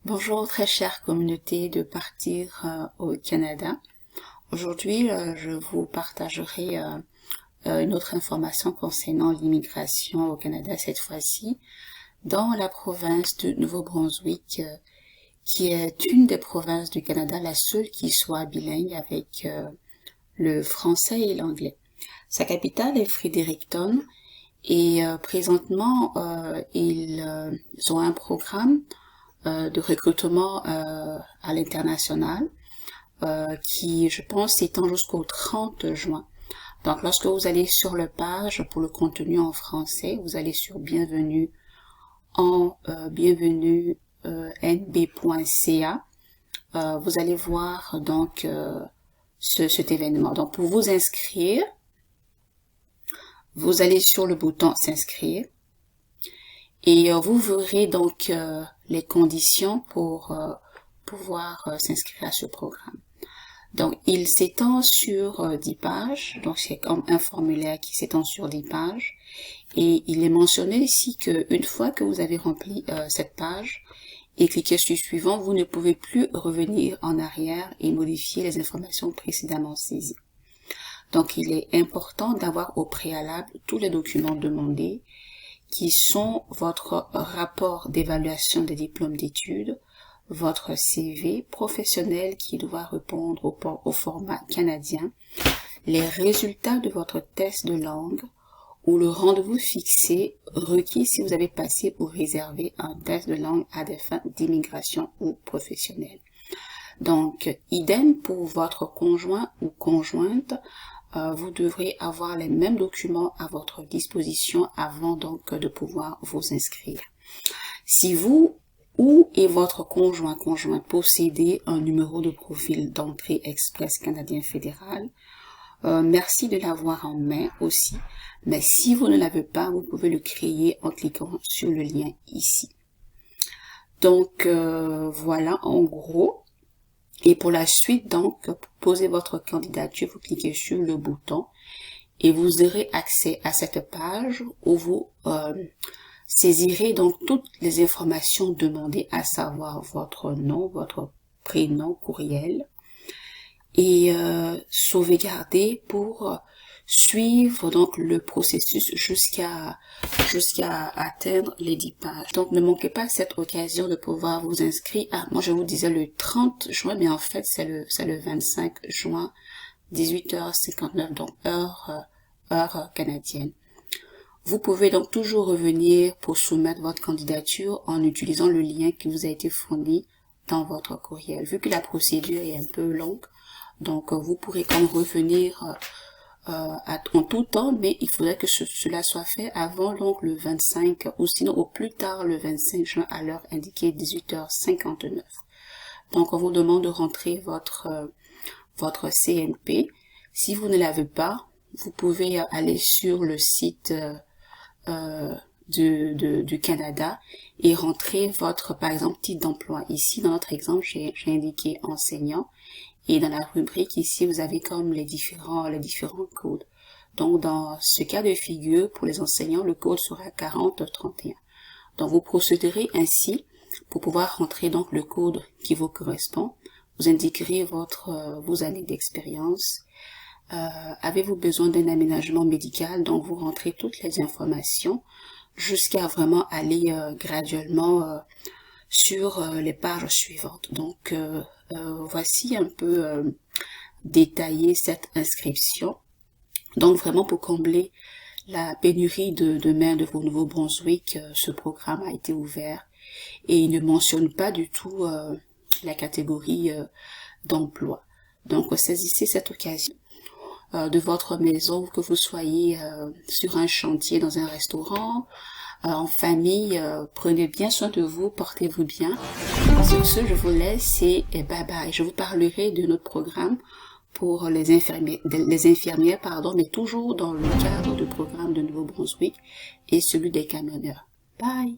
Bonjour très chère communauté de Partir au Canada. Aujourd'hui, je vous partagerai une autre information concernant l'immigration au Canada, cette fois-ci dans la province de Nouveau-Brunswick, qui est une des provinces du Canada, la seule qui soit bilingue avec le français et l'anglais. Sa capitale est Fredericton et présentement, ils ont un programme de recrutement à l'international qui, je pense, s'étend jusqu'au 30 juin. Donc, lorsque vous allez sur la page pour le contenu en français, vous allez sur bienvenue en nb.ca. Vous allez voir donc cet événement. Donc, pour vous inscrire, vous allez sur le bouton s'inscrire et vous verrez donc les conditions pour pouvoir s'inscrire à ce programme. Donc, il s'étend sur 10 pages, donc c'est comme un formulaire qui s'étend sur 10 pages, et il est mentionné ici qu'une fois que vous avez rempli cette page et cliqué sur suivant, vous ne pouvez plus revenir en arrière et modifier les informations précédemment saisies. Donc, il est important d'avoir au préalable tous les documents demandés, qui sont votre rapport d'évaluation des diplômes d'études, votre CV professionnel qui doit répondre au format canadien, les résultats de votre test de langue ou le rendez-vous fixé requis si vous avez passé ou réservé un test de langue à des fins d'immigration ou professionnelle. Donc, idem pour votre conjoint ou conjointe, vous devrez avoir les mêmes documents à votre disposition avant donc de pouvoir vous inscrire. Si vous ou et votre conjointe possédez un numéro de profil d'entrée express canadien fédéral, merci de l'avoir en main aussi. Mais si vous ne l'avez pas, vous pouvez le créer en cliquant sur le lien ici. Donc voilà en gros. Et pour la suite, donc, pour poser votre candidature, vous cliquez sur le bouton et vous aurez accès à cette page où vous saisirez donc toutes les informations demandées, à savoir votre nom, votre prénom, courriel, et sauvegarder pour suivre donc le processus jusqu'à atteindre les 10 pages. Donc ne manquez pas cette occasion de pouvoir vous inscrire. Moi je vous disais le 30 juin, mais en fait c'est le 25 juin, 18h59, donc heure canadienne. Vous pouvez donc toujours revenir pour soumettre votre candidature en utilisant le lien qui vous a été fourni dans votre courriel. Vu que la procédure est un peu longue, donc vous pourrez comme revenir en tout temps, mais il faudrait que cela soit fait avant donc le 25 ou sinon au plus tard le 25 juin à l'heure indiquée 18h59. Donc on vous demande de rentrer votre CNP. Si vous ne l'avez pas, vous pouvez aller sur le site du Canada et rentrer votre, par exemple, titre d'emploi. Ici, dans notre exemple, j'ai indiqué enseignant. Et dans la rubrique ici, vous avez comme les différents codes. Donc, dans ce cas de figure, pour les enseignants, le code sera 4031. Donc, vous procéderez ainsi pour pouvoir rentrer donc le code qui vous correspond. Vous indiquerez vos années d'expérience. Avez-vous besoin d'un aménagement médical? Donc, vous rentrez toutes les informations jusqu'à vraiment aller graduellement sur les pages suivantes. Donc, voici un peu détaillé cette inscription. Donc, vraiment pour combler la pénurie de main de vos Nouveau-Brunswick, ce programme a été ouvert et il ne mentionne pas du tout la catégorie d'emploi. Donc, saisissez cette occasion de votre maison, que vous soyez sur un chantier, dans un restaurant, en famille, prenez bien soin de vous, portez-vous bien. Sur ce, je vous laisse et bye bye. Je vous parlerai de notre programme pour les infirmières, mais toujours dans le cadre du programme de Nouveau-Brunswick et celui des camionneurs. Bye!